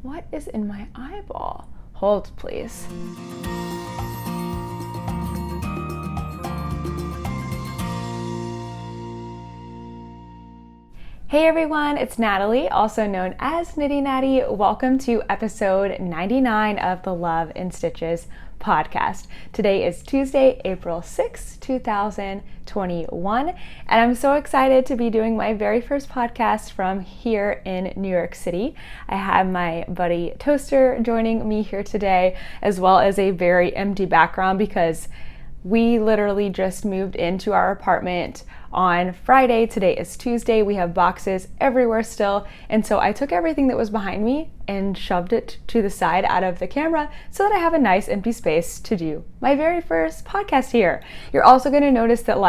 What is in my eyeball? Hold, please. Hey everyone, it's Natalie, also known as Knitty Natty. Welcome to episode 99 of the Love in Stitches podcast. Today is Tuesday, April 6, 2021, and I'm so excited to be doing my very first podcast from here in New York City. I have my buddy Toaster joining me here today, as well as a very empty background because we literally just moved into our apartment on Friday. Today is Tuesday. We have boxes everywhere still. And so I took everything that was behind me and shoved it to the side out of the camera so that I have a nice empty space to do my very first podcast here. You're also going to notice that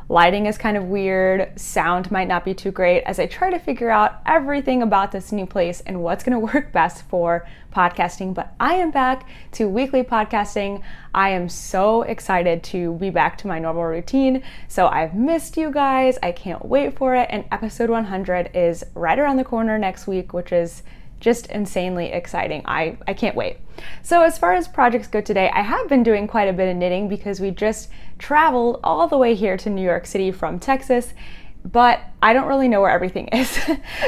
lighting is kind of weird, sound might not be too great as I try to figure out everything about this new place and what's going to work best for podcasting. But I am back to weekly podcasting. I am so excited to be back to my normal routine. So I've missed you guys. I can't wait for it. And episode 100 is right around the corner next week, which is just insanely exciting. I can't wait. So as far as projects go today, I have been doing quite a bit of knitting because we just traveled all the way here to New York City from Texas, but I don't really know where everything is.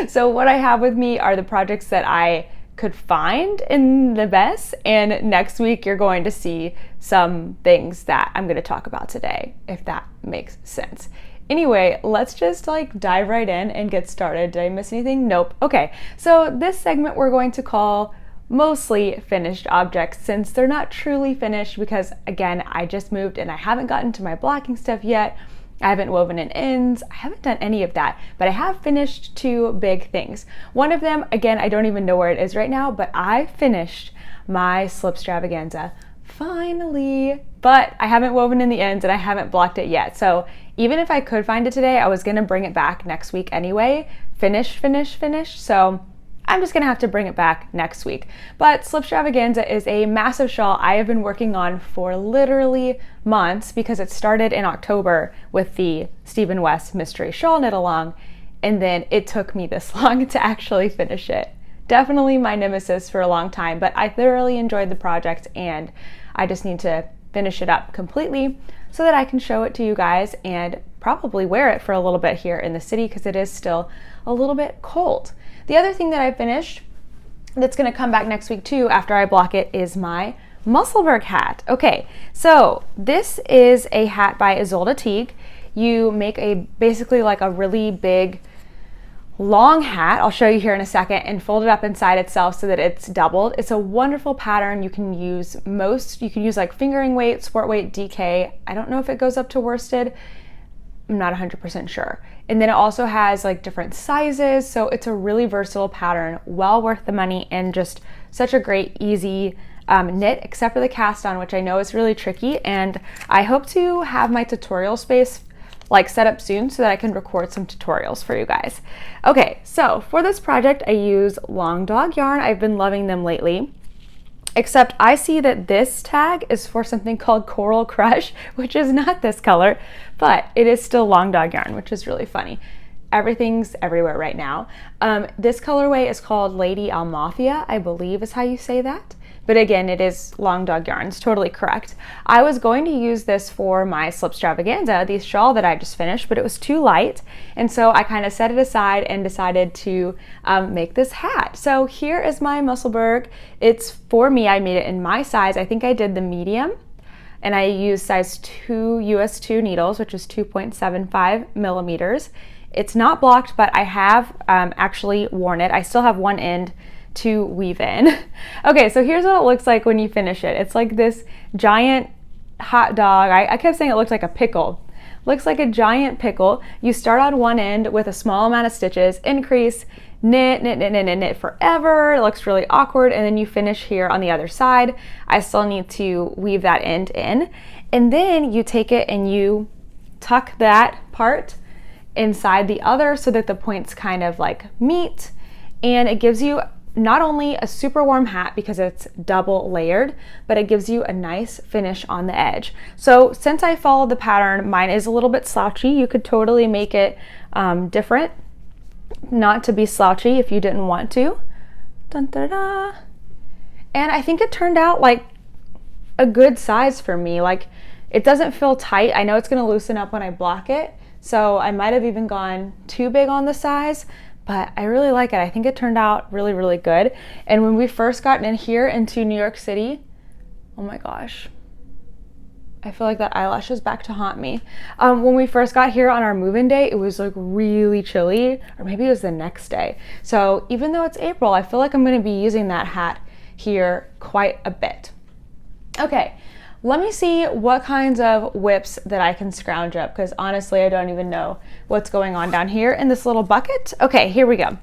So what I have with me are the projects that I could find in the mess, and next week you're going to see some things that I'm going to talk about today, if that makes sense. Anyway, let's just dive right in and get started. Did I miss anything? Nope. Okay, so this segment we're going to call mostly finished objects, since they're not truly finished because, again, I just moved and I haven't gotten to my blocking stuff yet. I haven't woven in ends. I haven't done any of that, but I have finished two big things. One of them, again, I don't even know where it is right now, but I finished my SLIPSTRAVAGANZA. Finally, but I haven't woven in the ends and I haven't blocked it yet. So even if I could find it today, I was gonna bring it back next week anyway. Finish. So I'm just gonna have to bring it back next week. But SLIPSTRAVAGANZA is a massive shawl I have been working on for literally months because it started in October with the Stephen West Mystery Shawl Knit Along, and then it took me this long to actually finish it. Definitely my nemesis for a long time, but I thoroughly enjoyed the project and I just need to finish it up completely so that I can show it to you guys and probably wear it for a little bit here in the city because it is still a little bit cold. The other thing that I finished that's going to come back next week too after I block it is my MUSSELBURGH hat. Okay, so this is a hat by YSOLDA TEAGUE. You make basically a really big long hat, I'll show you here in a second, and fold it up inside itself so that it's doubled. It's a wonderful pattern. You can use fingering weight, sport weight, DK. I don't know if it goes up to worsted. I'm not 100% sure. And then it also has different sizes, so it's a really versatile pattern, well worth the money, and just such a great, easy knit, except for the cast on, which I know is really tricky. And I hope to have my tutorial space set up soon so that I can record some tutorials for you guys. Okay, so for this project, I use Long Dog yarn. I've been loving them lately, except I see that this tag is for something called Coral Crush, which is not this color, but it is still Long Dog yarn, which is really funny. Everything's everywhere right now. This colorway is called Lady Almathia, I believe is how you say that. But again, it is Long Dog yarn, it's totally correct. I was going to use this for my SLIPSTRAVAGANZA, the shawl that I just finished, but it was too light. And so I kind of set it aside and decided to make this hat. So here is my MUSSELBURGH. It's for me, I made it in my size. I think I did the medium, and I used size 2 US 2 needles, which is 2.75 millimeters. It's not blocked, but I have actually worn it. I still have one end to weave in. Okay, so here's what it looks like when you finish it. It's like this giant hot dog. I kept saying it looked like a pickle. Looks like a giant pickle. You start on one end with a small amount of stitches, increase, knit forever. It looks really awkward, and then you finish here on the other side. I still need to weave that end in, and then you take it and you tuck that part inside the other so that the points kind of meet, and it gives you not only a super warm hat because it's double layered, but it gives you a nice finish on the edge. So since I followed the pattern, mine is a little bit slouchy. You could totally make it different, not to be slouchy if you didn't want to. Dun, da, da. And I think it turned out like a good size for me. Like, it doesn't feel tight. I know it's gonna loosen up when I block it, so I might have even gone too big on the size, but I really like it. I think it turned out really, really good. And when we first got in here into New York City, oh my gosh, I feel like that eyelash is back to haunt me. When we first got here on our move-in day, it was like really chilly, or maybe it was the next day. So even though it's April, I feel like I'm gonna be using that hat here quite a bit. Okay, let me see what kinds of whips that I can scrounge up, because honestly, I don't even know what's going on down here in this little bucket. Okay, here we go.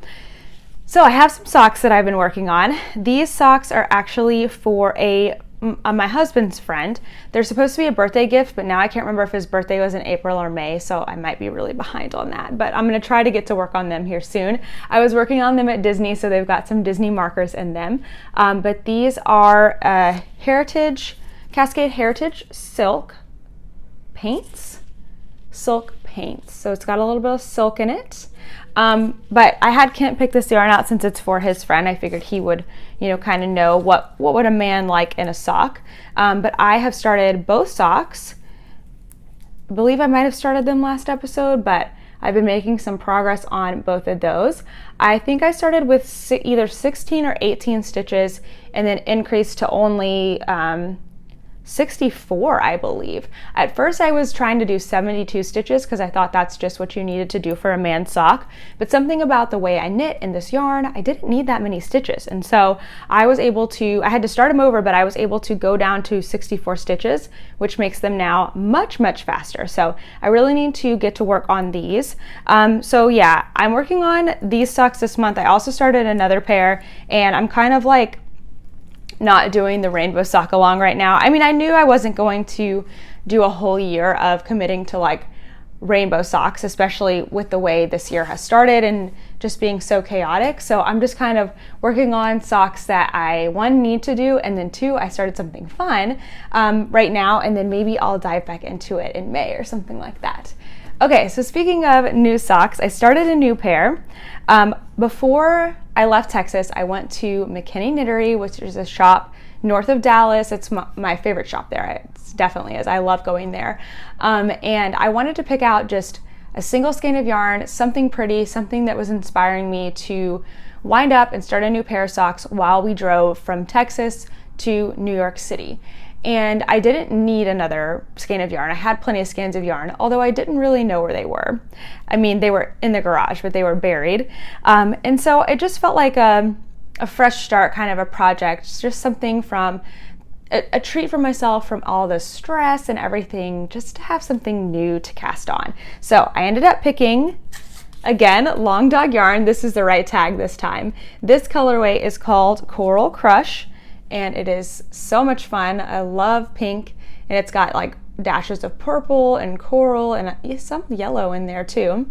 So I have some socks that I've been working on. These socks are actually for my husband's friend. They're supposed to be a birthday gift, but now I can't remember if his birthday was in April or May, so I might be really behind on that, but I'm gonna try to get to work on them here soon. I was working on them at Disney, so they've got some Disney markers in them, but these are Cascade Heritage silk paints. So it's got a little bit of silk in it. But I had Kent pick this yarn out since it's for his friend. I figured he would, kind of know what would a man like in a sock. But I have started both socks. I believe I might have started them last episode, but I've been making some progress on both of those. I think I started with either 16 or 18 stitches and then increased to only 64, I believe. At first I was trying to do 72 stitches because I thought that's just what you needed to do for a man's sock, but something about the way I knit in this yarn, I didn't need that many stitches, and so I had to start them over, but I was able to go down to 64 stitches, which makes them now much, much faster. So I really need to get to work on these. So yeah, I'm working on these socks this month. I also started another pair, and I'm kind of like not doing the rainbow sock along right now. I mean, I knew I wasn't going to do a whole year of committing to like rainbow socks, especially with the way this year has started and just being so chaotic. So I'm just kind of working on socks that I, one, need to do, and then two, I started something fun right now, and then maybe I'll dive back into it in May or something like that. Okay, so speaking of new socks, I started a new pair. Before I left Texas, I went to McKinney Knittery, which is a shop north of Dallas. It's my favorite shop there. It definitely is. I love going there. And I wanted to pick out just a single skein of yarn, something pretty, something that was inspiring me to wind up and start a new pair of socks while we drove from Texas to New York City. And I didn't need another skein of yarn. I had plenty of skeins of yarn, although I didn't really know where they were. I mean, they were in the garage, but they were buried. And so it just felt like a fresh start kind of a project, just something from a treat for myself from all the stress and everything, just to have something new to cast on. So I ended up picking, again, Long Dog yarn. This is the right tag this time. This colorway is called Coral Crush, and it is so much fun. I love pink, and it's got like dashes of purple and coral and some yellow in there too.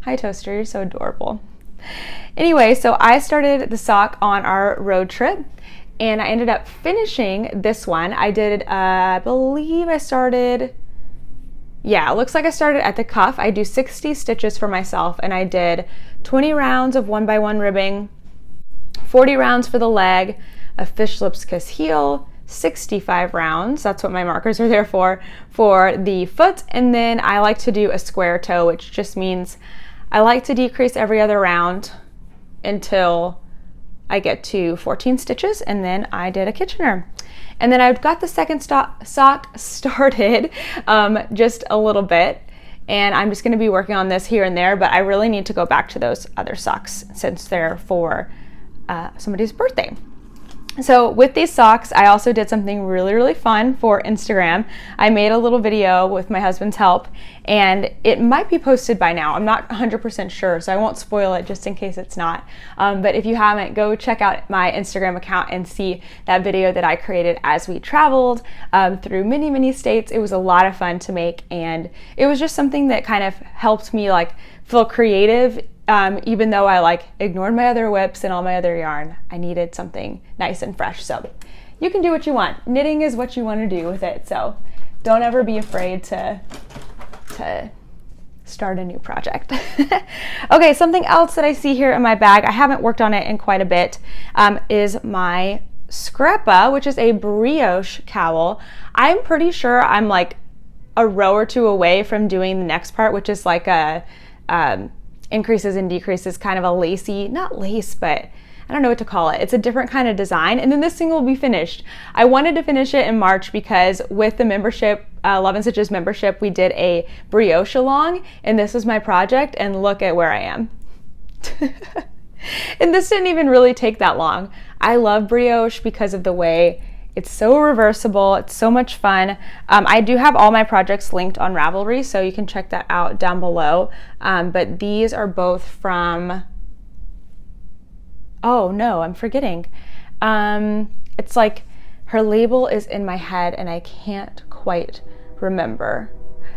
Hi Toaster, you're so adorable. Anyway, so I started the sock on our road trip, and I ended up finishing this one. I did, I believe I started, yeah, it looks like I started at the cuff. I do 60 stitches for myself, and I did 20 rounds of 1x1 ribbing, 40 rounds for the leg, a fish lips kiss heel, 65 rounds, that's what my markers are there for the foot, and then I like to do a square toe, which just means I like to decrease every other round until I get to 14 stitches, and then I did a Kitchener. And then I've got the second sock started just a little bit, and I'm just going to be working on this here and there, but I really need to go back to those other socks since they're for somebody's birthday. So with these socks, I also did something really, really fun for Instagram. I made a little video with my husband's help, and it might be posted by now. I'm not 100% sure, so I won't spoil it just in case it's not. But if you haven't, go check out my Instagram account and see that video that I created as we traveled through many, many states. It was a lot of fun to make, and it was just something that kind of helped me like feel creative. Even though I like ignored my other whips and all my other yarn, I needed something nice and fresh. So you can do what you want. Knitting is what you want to do with it. So don't ever be afraid to start a new project. Okay, something else that I see here in my bag, I haven't worked on it in quite a bit, is my scrappa, which is a brioche cowl. I'm pretty sure I'm like a row or two away from doing the next part, which is like a increases and decreases, kind of a lacy, not lace, but I don't know what to call it. It's a different kind of design, and then this thing will be finished. I wanted to finish it in March because with the membership, Love and Stitches membership, we did a brioche along, and this was my project, and look at where I am. And this didn't even really take that long. I love brioche because of the way it's so reversible. It's so much fun. I do have all my projects linked on Ravelry, so you can check that out down below. But these are both from, oh no, I'm forgetting. It's like her label is in my head and I can't quite remember.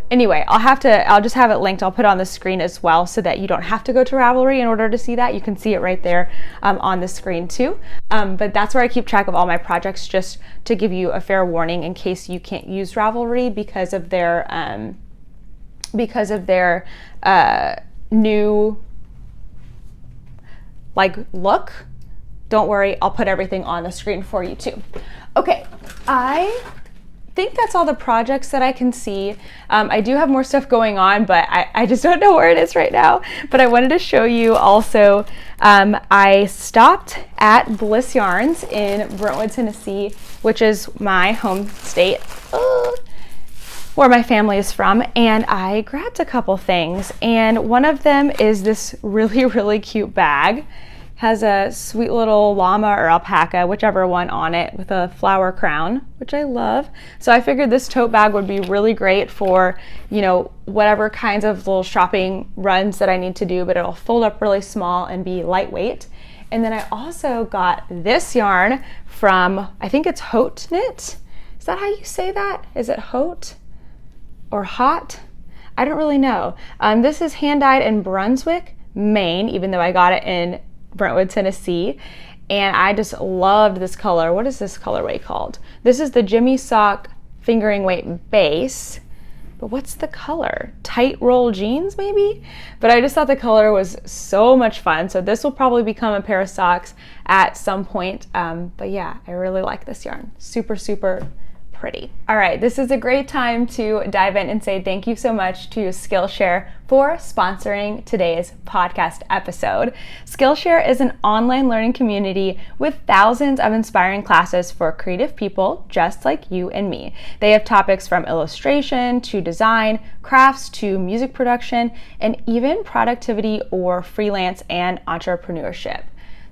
Anyway, I'll just have it linked. I'll put it on the screen as well so that you don't have to go to Ravelry in order to see that. You can see it right there on the screen too. But that's where I keep track of all my projects, just to give you a fair warning in case you can't use Ravelry because of their new like look. Don't worry, I'll put everything on the screen for you too. Okay, I think that's all the projects that I can see. I do have more stuff going on, but I just don't know where it is right now. But I wanted to show you also, I stopped at Bliss Yarns in Brentwood, Tennessee, which is my home state, where my family is from, and I grabbed a couple things. And one of them is this really, really cute bag. Has a sweet little llama or alpaca, whichever one, on it with a flower crown, which I love. So I figured this tote bag would be really great for, you know, whatever kinds of little shopping runs that I need to do, but it'll fold up really small and be lightweight. And then I also got this yarn from, I think it's Haute Knit. Is that how you say that? Is it Haute or Hot? I don't really know. This is hand dyed in Brunswick, Maine, even though I got it in Brentwood, Tennessee, and I just loved this color. What is this colorway called? This is the Jimmy Sock fingering weight base, but what's the color? Tight roll jeans maybe? But I just thought the color was so much fun, so this will probably become a pair of socks at some point. But yeah, I really like this yarn. Super, super pretty. All right, this is a great time to dive in and say thank you so much to Skillshare for sponsoring today's podcast episode. Skillshare is an online learning community with thousands of inspiring classes for creative people just like you and me. They have topics from illustration to design, crafts to music production, and even productivity or freelance and entrepreneurship.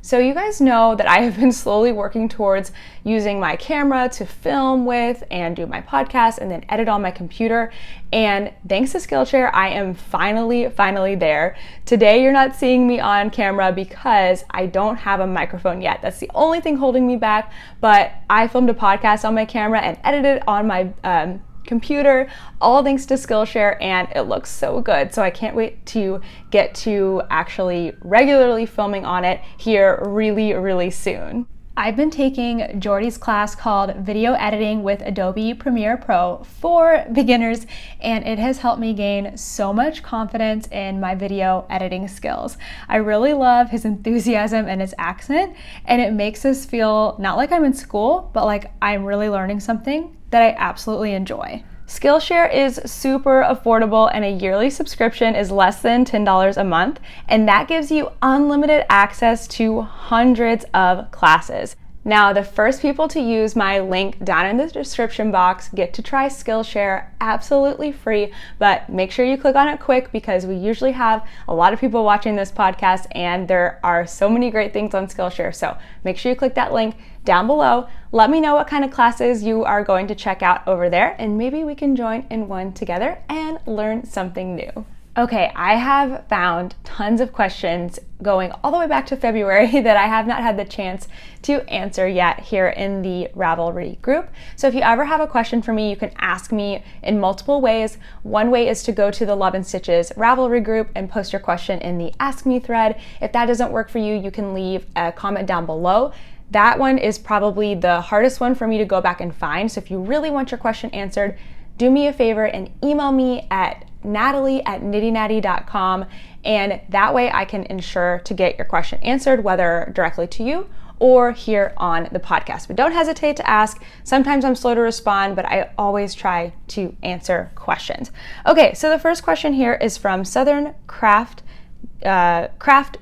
So you guys know that I have been slowly working towards using my camera to film with and do my podcast and then edit on my computer. And thanks to Skillshare, I am finally there. Today you're not seeing me on camera because I don't have a microphone yet. That's the only thing holding me back, but I filmed a podcast on my camera and edited it on my computer, all thanks to Skillshare, and it looks so good. So I can't wait to get to actually regularly filming on it here really, really soon. I've been taking Jordy's class called Video Editing with Adobe Premiere Pro for beginners, and it has helped me gain so much confidence in my video editing skills. I really love his enthusiasm and his accent, and it makes us feel not like I'm in school, but like I'm really learning something that I absolutely enjoy. Skillshare is super affordable, and a yearly subscription is less than $10 a month, and that gives you unlimited access to hundreds of classes. Now, the first people to use my link down in the description box get to try Skillshare absolutely free, but make sure you click on it quick because we usually have a lot of people watching this podcast and there are so many great things on Skillshare. So make sure you click that link down below. Let me know what kind of classes you are going to check out over there, and maybe we can join in one together and learn something new. Okay, I have found tons of questions going all the way back to February that I have not had the chance to answer yet here in the Ravelry group. So if you ever have a question for me, you can ask me in multiple ways. One way is to go to the Love and Stitches Ravelry group and post your question in the Ask Me thread. If that doesn't work for you, you can leave a comment down below. That one is probably the hardest one for me to go back and find. So if you really want your question answered, do me a favor and email me at natalie@knittynatty.com, and that way I can ensure to get your question answered, whether directly to you or here on the podcast. But don't hesitate to ask. Sometimes I'm slow to respond, but I always try to answer questions. Okay, so the first question here is from Southern Craft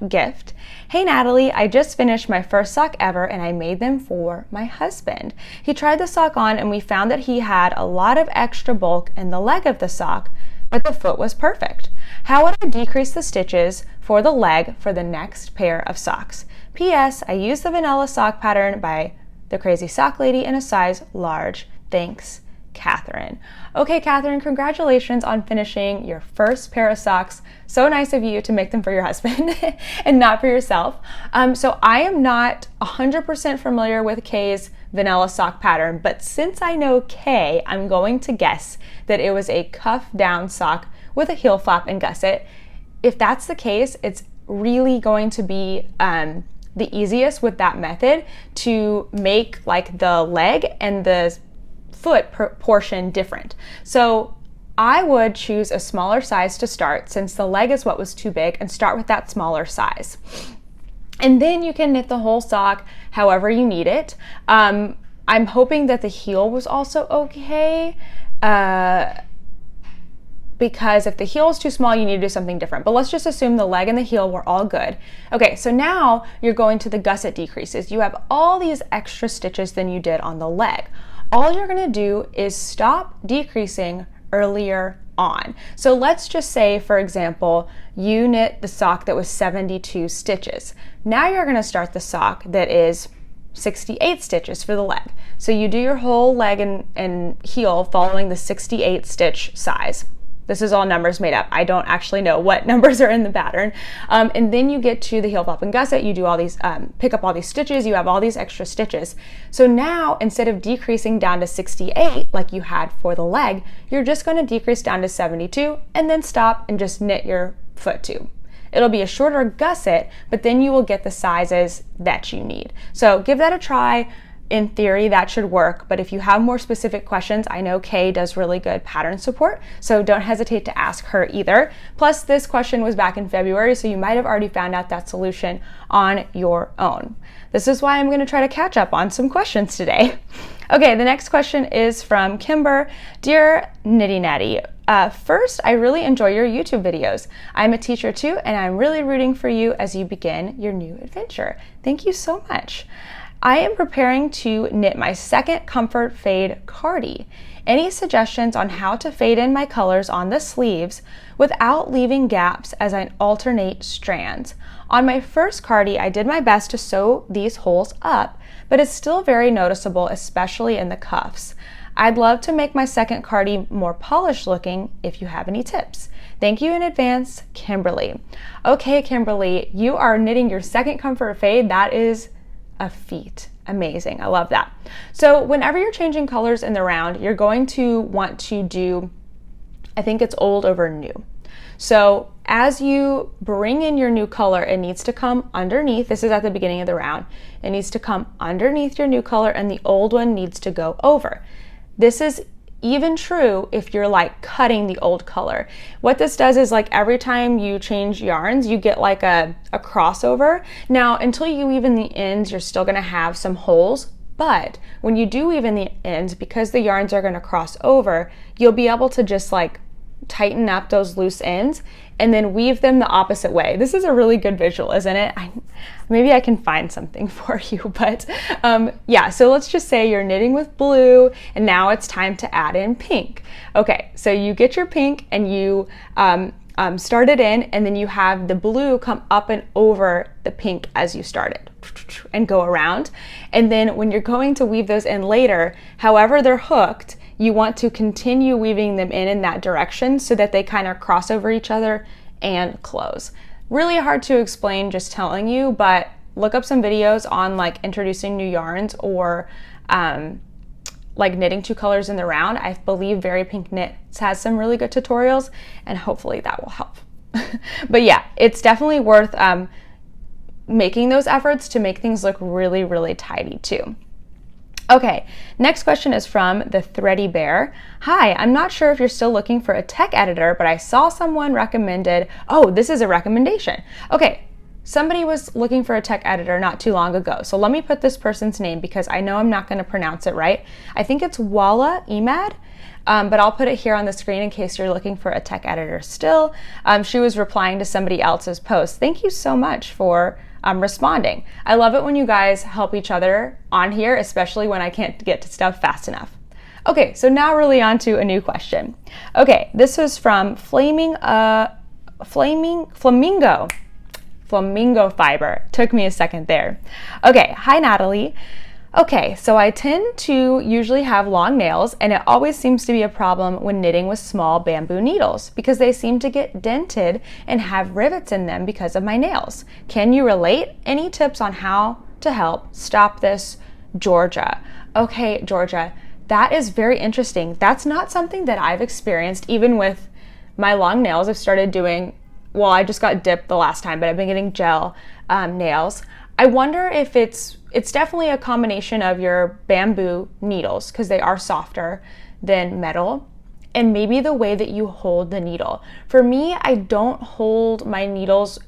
Gift. Hey Natalie, I just finished my first sock ever and I made them for my husband. He tried the sock on and we found that he had a lot of extra bulk in the leg of the sock, but the foot was perfect. How would I decrease the stitches for the leg for the next pair of socks? P.S. I used the vanilla sock pattern by the Crazy Sock Lady in a size large. Thanks, Catherine. Okay, Catherine, congratulations on finishing your first pair of socks. So nice of you to make them for your husband and not for yourself. So I am not 100% familiar with Kay's vanilla sock pattern, but since I know Kay, I'm going to guess that it was a cuff down sock with a heel flap and gusset. If that's the case, it's really going to be the easiest with that method to make like the leg and the foot portion different. So I would choose a smaller size to start, since the leg is what was too big, and start with that smaller size. And then you can knit the whole sock however you need it. I'm hoping that the heel was also okay, because if the heel is too small, you need to do something different. But let's just assume the leg and the heel were all good. Okay, so now you're going to the gusset decreases. You have all these extra stitches than you did on the leg. All you're gonna do is stop decreasing earlier on. So let's just say, for example, you knit the sock that was 72 stitches. Now you're gonna start the sock that is 68 stitches for the leg. So you do your whole leg and heel following the 68 stitch size. This is all numbers made up. I don't actually know what numbers are in the pattern. And then you get to the heel flap and gusset, you do all these, pick up all these stitches, you have all these extra stitches. So now, instead of decreasing down to 68 like you had for the leg, you're just gonna decrease down to 72 and then stop and just knit your foot tube. It'll be a shorter gusset, but then you will get the sizes that you need. So give that a try. In theory, that should work, but if you have more specific questions, I know Kay does really good pattern support, so don't hesitate to ask her either. Plus, this question was back in February, so you might have already found out that solution on your own. This is why I'm going to try to catch up on some questions today. Okay, the next question is from Kimber. Dear Knitty Natty, first, I really enjoy your YouTube videos. I'm a teacher too, and I'm really rooting for you as you begin your new adventure. Thank you so much. I am preparing to knit my second Comfort Fade cardie. Any suggestions on how to fade in my colors on the sleeves without leaving gaps as I alternate strands? On my first cardie, I did my best to sew these holes up, but it's still very noticeable, especially in the cuffs. I'd love to make my second cardie more polished looking if you have any tips. Thank you in advance, Kimberly. Okay, Kimberly, you are knitting your second Comfort Fade. That is a feat. Amazing. I love that. So whenever you're changing colors in the round, you're going to want to do, I think it's old over new. So as you bring in your new color, it needs to come underneath. This is at the beginning of the round. It needs to come underneath your new color and the old one needs to go over. This is even true if you're like cutting the old color. What this does is, like, every time you change yarns, you get like a crossover. Now, until you weave the ends, you're still gonna have some holes, but when you do weave the ends, because the yarns are gonna cross over, you'll be able to just like tighten up those loose ends and then weave them the opposite way. This is a really good visual, isn't it? Maybe I can find something for you, but yeah, so let's just say you're knitting with blue and now it's time to add in pink. Okay, so you get your pink and you start it in, and then you have the blue come up and over the pink as you start it and go around. And then when you're going to weave those in later, however they're hooked, you want to continue weaving them in that direction so that they kind of cross over each other and close. Really hard to explain just telling you, but look up some videos on like introducing new yarns or like knitting two colors in the round. I believe Very Pink Knits has some really good tutorials, and hopefully that will help. But yeah, it's definitely worth making those efforts to make things look really, really tidy too. Okay, next question is from the Thready Bear. Hi, I'm not sure if you're still looking for a tech editor, but I saw someone recommended, oh, this is a recommendation. Okay, somebody was looking for a tech editor not too long ago. So let me put this person's name because I know I'm not going to pronounce it right. I think it's Walla Emad, but I'll put it here on the screen in case you're looking for a tech editor still. She was replying to somebody else's post. Thank you so much for responding. I love it when you guys help each other on here, especially when I can't get to stuff fast enough. Okay, so now really on to a new question. Okay, this was from Flamingo Fiber. Took me a second there. Okay, hi Natalie. Okay, so I tend to usually have long nails, and it always seems to be a problem when knitting with small bamboo needles because they seem to get dented and have rivets in them because of my nails. Can you relate? Any tips on how to help stop this, Georgia? Okay, Georgia, that is very interesting. That's not something that I've experienced even with my long nails. I've started doing, well, I just got dipped the last time, but I've been getting gel nails. I wonder if it's definitely a combination of your bamboo needles because they are softer than metal, and maybe the way that you hold the needle. For me, I don't hold my needles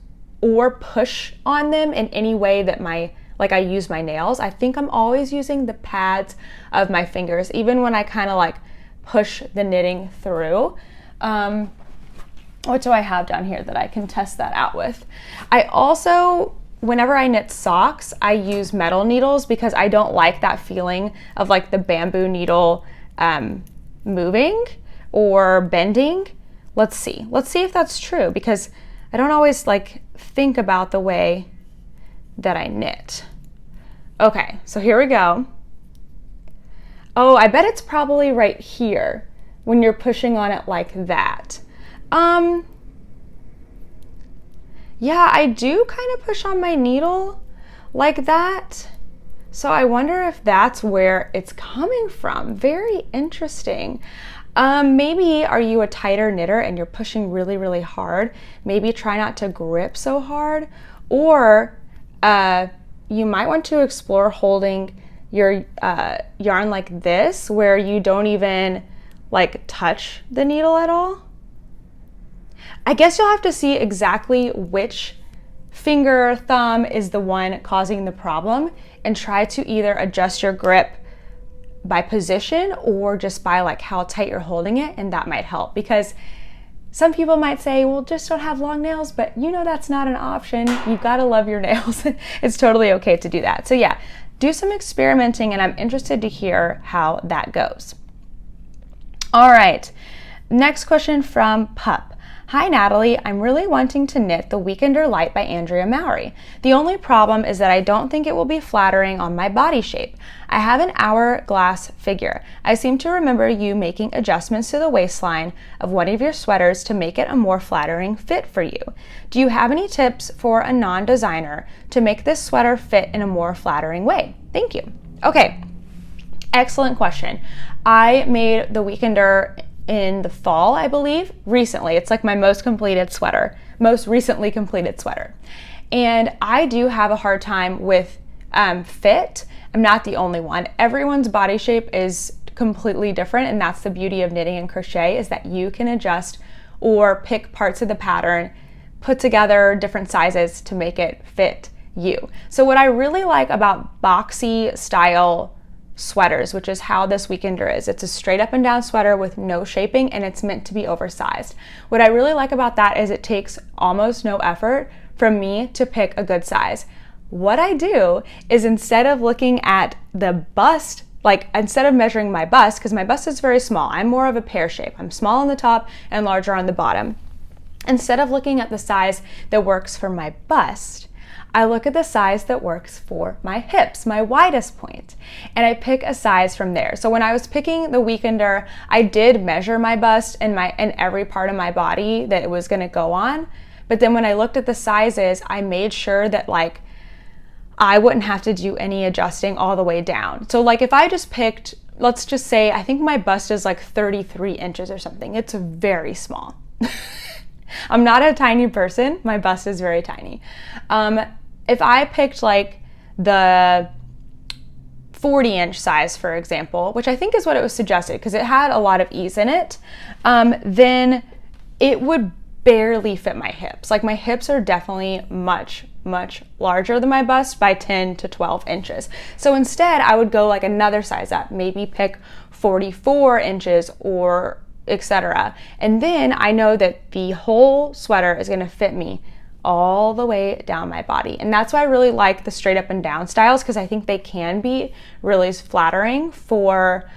or push on them in any way that I use my nails. I think I'm always using the pads of my fingers, even when I kind of like push the knitting through. What do I have down here that I can test that out with? I also, whenever I knit socks, I use metal needles because I don't like that feeling of like the bamboo needle moving or bending. Let's see if that's true because I don't always like think about the way that I knit. Okay, so here we go. Oh, I bet it's probably right here when you're pushing on it like that. Yeah, I do kind of push on my needle like that. So I wonder if that's where it's coming from. Very interesting. Maybe are you a tighter knitter and you're pushing really, really hard? Maybe try not to grip so hard. Or you might want to explore holding your yarn like this where you don't even like touch the needle at all. I guess you'll have to see exactly which finger, thumb is the one causing the problem and try to either adjust your grip by position or just by like how tight you're holding it, and that might help because some people might say, well, just don't have long nails, but you know that's not an option. You've got to love your nails. It's totally okay to do that. So yeah, do some experimenting and I'm interested to hear how that goes. All right, next question from Pup. Hi Natalie, I'm really wanting to knit The Weekender Light by Andrea Mowry. The only problem is that I don't think it will be flattering on my body shape. I have an hourglass figure. I seem to remember you making adjustments to the waistline of one of your sweaters to make it a more flattering fit for you. Do you have any tips for a non-designer to make this sweater fit in a more flattering way? Thank you. Okay, excellent question. I made The Weekender in the fall, I believe, recently. It's like my most recently completed sweater. And I do have a hard time with fit. I'm not the only one. Everyone's body shape is completely different, and that's the beauty of knitting and crochet, is that you can adjust or pick parts of the pattern, put together different sizes to make it fit you. So what I really like about boxy style sweaters, which is how this Weekender is. It's a straight up and down sweater with no shaping and it's meant to be oversized. What I really like about that is it takes almost no effort from me to pick a good size. What I do is instead of looking at the bust, like instead of measuring my bust, because my bust is very small, I'm more of a pear shape. I'm small on the top and larger on the bottom. Instead of looking at the size that works for my bust, I look at the size that works for my hips, my widest point, and I pick a size from there. So when I was picking the Weekender, I did measure my bust and every part of my body that it was gonna go on. But then when I looked at the sizes, I made sure that like I wouldn't have to do any adjusting all the way down. So like if I just picked, let's just say, I think my bust is like 33 inches or something. It's very small. I'm not a tiny person. My bust is very tiny. If I picked like the 40-inch size, for example, which I think is what it was suggested because it had a lot of ease in it, then it would barely fit my hips. Like my hips are definitely much larger than my bust by 10 to 12 inches. So instead I would go like another size up, maybe pick 44 inches or etc. And then I know that the whole sweater is going to fit me all the way down my body. And that's why I really like the straight up and down styles, because I think they can be really flattering for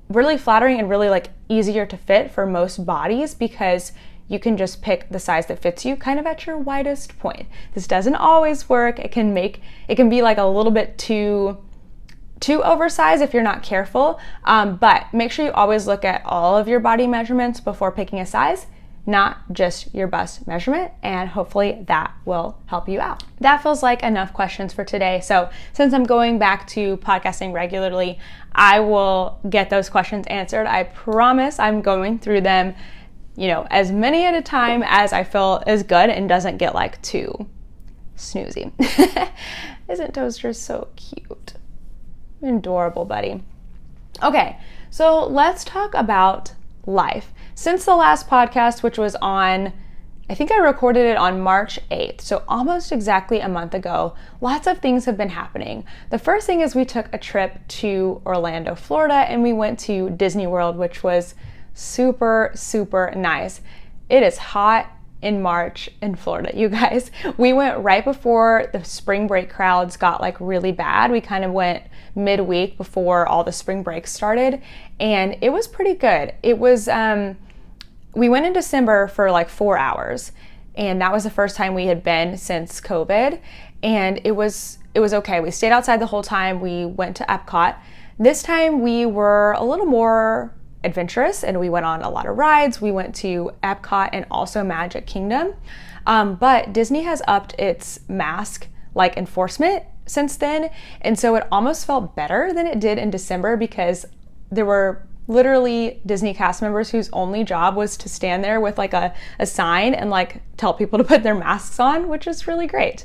really flattering and really like easier to fit for most bodies, because you can just pick the size that fits you kind of at your widest point. This doesn't always work. It can be like a little bit too oversized if you're not careful, but make sure you always look at all of your body measurements before picking a size, not just your bust measurement, and hopefully that will help you out. That feels like enough questions for today. So since I'm going back to podcasting regularly, I will get those questions answered. I promise I'm going through them, as many at a time as I feel is good and doesn't get like too snoozy. Isn't Toaster so cute? Adorable, buddy. Okay, so let's talk about life. Since the last podcast, which was on, I think I recorded it on March 8th, so almost exactly a month ago, lots of things have been happening. The first thing is we took a trip to Orlando, Florida, and we went to Disney World, which was super nice. It is hot in March in Florida, you guys. We went right before the spring break crowds got like really bad. We kind of went midweek before all the spring breaks started, and it was pretty good. It was, we went in December for like 4 hours, and that was the first time we had been since COVID, and it was okay. We stayed outside the whole time. We went to Epcot. This time we were a little more adventurous and we went on a lot of rides. We went to Epcot and also Magic Kingdom, but Disney has upped its mask like enforcement since then, and so it almost felt better than it did in December, because there were literally Disney cast members whose only job was to stand there with like a sign and like tell people to put their masks on, which is really great.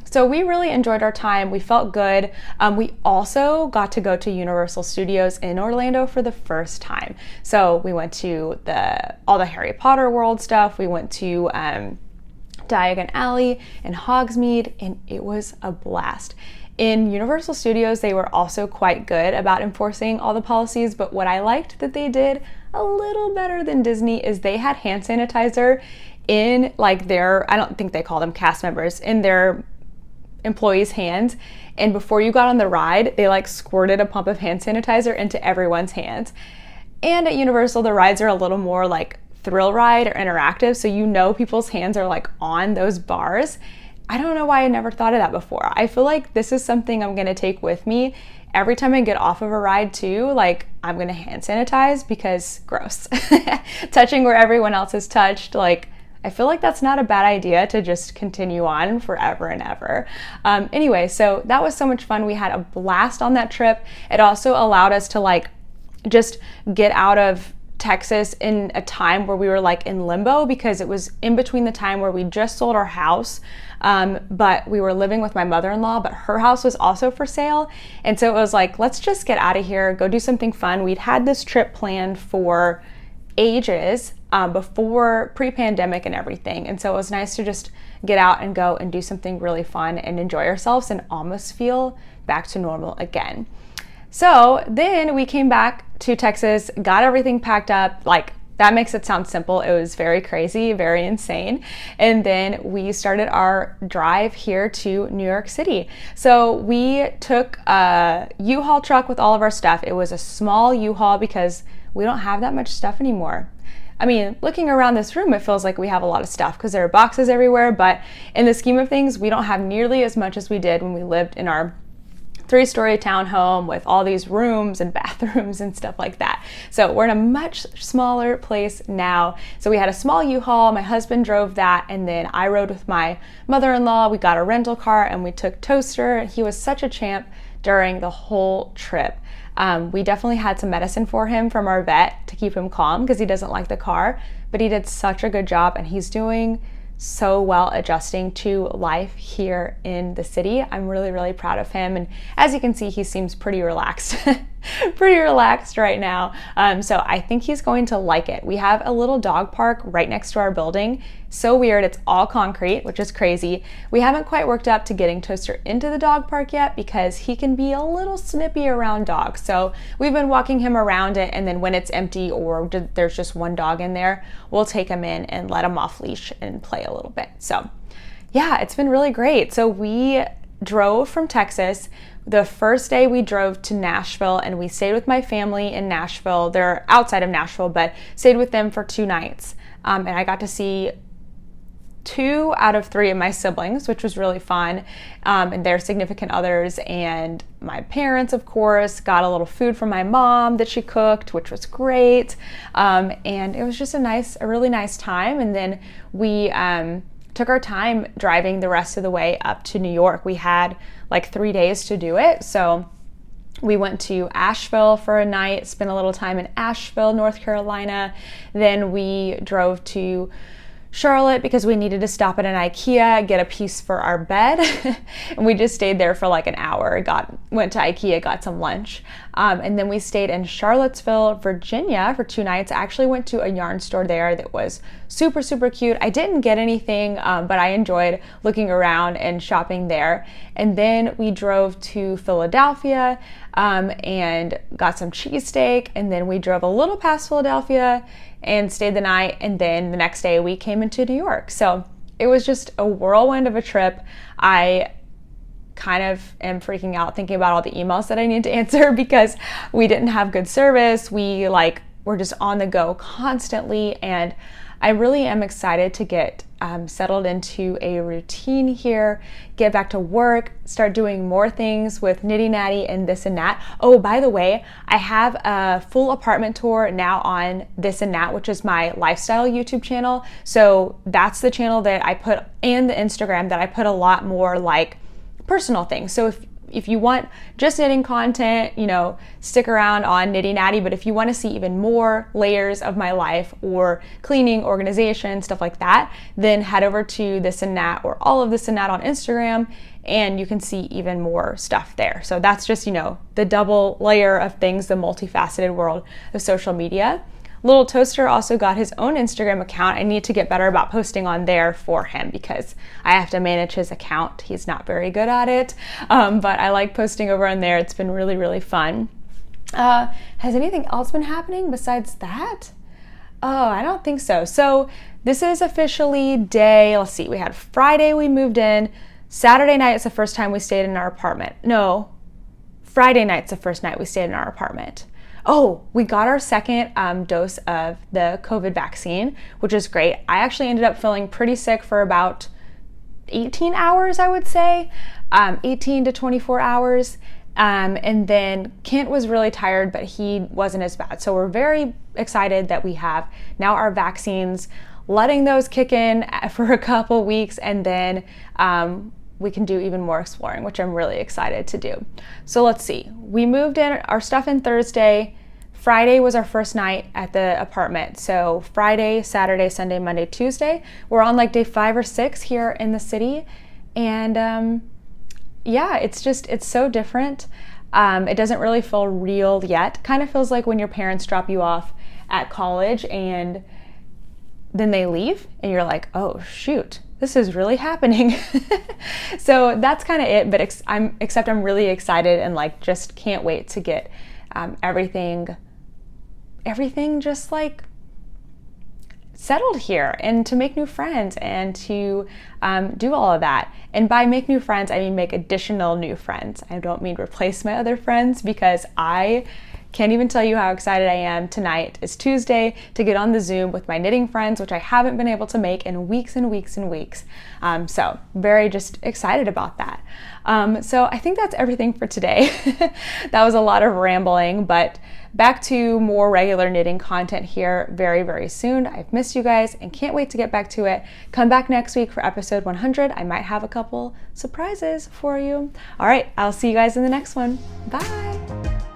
So we really enjoyed our time. We felt good. We also got to go to Universal Studios in Orlando for the first time. So we went to all the Harry Potter World stuff. We went to Diagon Alley and Hogsmeade, and it was a blast. In Universal Studios, they were also quite good about enforcing all the policies, but what I liked that they did a little better than Disney is they had hand sanitizer in like I don't think they call them cast members, in their employees' hands. And before you got on the ride, they like squirted a pump of hand sanitizer into everyone's hands. And at Universal, the rides are a little more like thrill ride or interactive, so people's hands are like on those bars. I don't know why I never thought of that before. I feel like this is something I'm gonna take with me every time I get off of a ride too. Like, I'm gonna hand sanitize, because gross. Touching where everyone else has touched, like, I feel like that's not a bad idea to just continue on forever and ever. Anyway, so that was so much fun. We had a blast on that trip. It also allowed us to like just get out of Texas in a time where we were like in limbo, because it was in between the time where we just sold our house, but we were living with my mother-in-law, but her house was also for sale. And so it was like, let's just get out of here, go do something fun. We'd had this trip planned for ages, before pre-pandemic and everything. And so it was nice to just get out and go and do something really fun and enjoy ourselves and almost feel back to normal again. So then we came back to Texas, got everything packed up. Like, that makes it sound simple. It was very crazy, very insane. And then we started our drive here to New York City. So we took a U-Haul truck with all of our stuff. It was a small U-Haul because we don't have that much stuff anymore. I mean, looking around this room, it feels like we have a lot of stuff because there are boxes everywhere, but in the scheme of things, we don't have nearly as much as we did when we lived in our 3-story townhome with all these rooms and bathrooms and stuff like that. So we're in a much smaller place now. So we had a small U-Haul, my husband drove that, and then I rode with my mother-in-law. We got a rental car and we took Toaster. He was such a champ during the whole trip. We definitely had some medicine for him from our vet to keep him calm because he doesn't like the car, but he did such a good job, and he's doing so well adjusting to life here in the city. I'm really, really proud of him. And as you can see, he seems pretty relaxed, pretty relaxed right now. So I think he's going to like it. We have a little dog park right next to our building. So weird. It's all concrete, which is crazy. We haven't quite worked up to getting Toaster into the dog park yet because he can be a little snippy around dogs. So we've been walking him around it, and then when it's empty or there's just one dog in there, we'll take him in and let him off leash and play a little bit. So yeah, it's been really great. So we drove from Texas. The first day we drove to Nashville, and we stayed with my family in Nashville. They're outside of Nashville, but stayed with them for 2 nights. And I got to see 2 out of 3 of my siblings, which was really fun, and their significant others, and my parents, of course. Got a little food from my mom that she cooked, which was great, and it was just a really nice time. And then we took our time driving the rest of the way up to New York. We had like 3 days to do it, so we went to Asheville for a night, spent a little time in Asheville, North Carolina. Then we drove to Charlotte because we needed to stop at an IKEA, get a piece for our bed, and we just stayed there for like an hour. Went to IKEA, got some lunch, and then we stayed in Charlottesville, Virginia for 2 nights. I actually went to a yarn store there that was super, super cute. I didn't get anything, but I enjoyed looking around and shopping there. And then we drove to Philadelphia and got some cheesesteak, and then we drove a little past Philadelphia and stayed the night, and then the next day we came into New York. So it was just a whirlwind of a trip. I kind of am freaking out thinking about all the emails that I need to answer because we didn't have good service. We were just on the go constantly, and I really am excited to get settled into a routine here, get back to work, start doing more things with Knitty Natty and This and That. Oh, by the way, I have a full apartment tour now on This and That, which is my lifestyle YouTube channel. So that's the channel that I put, and the Instagram that I put a lot more like personal things. So if you want just knitting content, stick around on Knitty Natty. But if you want to see even more layers of my life, or cleaning, organization, stuff like that, then head over to This and That, or all of This and That on Instagram, and you can see even more stuff there. So that's just, the double layer of things, the multifaceted world of social media. Little Toaster also got his own Instagram account. I need to get better about posting on there for him because I have to manage his account. He's not very good at it, but I like posting over on there. It's been really, really fun. Has anything else been happening besides that? Oh, I don't think so. So this is officially let's see, we had Friday we moved in. Saturday night is the first time we stayed in our apartment. No, Friday night's the first night we stayed in our apartment. Oh, we got our second dose of the COVID vaccine, which is great. I actually ended up feeling pretty sick for about 18 hours, I would say, 18 to 24 hours. And then Kent was really tired, but he wasn't as bad. So we're very excited that we have now our vaccines, letting those kick in for a couple weeks, and then we can do even more exploring, which I'm really excited to do. So let's see. We moved in our stuff in Thursday. Friday was our first night at the apartment. So Friday, Saturday, Sunday, Monday, Tuesday. We're on like day 5 or 6 here in the city. And yeah, it's so different. It doesn't really feel real yet. Kind of feels like when your parents drop you off at college and then they leave and you're like, oh shoot, this is really happening. So that's kind of it, but except I'm really excited and just can't wait to get everything just settled here, and to make new friends, and to do all of that. And by make new friends, I mean make additional new friends. I don't mean replace my other friends, because I can't even tell you how excited I am. Tonight is Tuesday to get on the Zoom with my knitting friends, which I haven't been able to make in weeks and weeks and weeks. So very just excited about that. So I think that's everything for today. That was a lot of rambling, but back to more regular knitting content here very, very soon. I've missed you guys and can't wait to get back to it. Come back next week for episode 100. I might have a couple surprises for you. All right, I'll see you guys in the next one. Bye.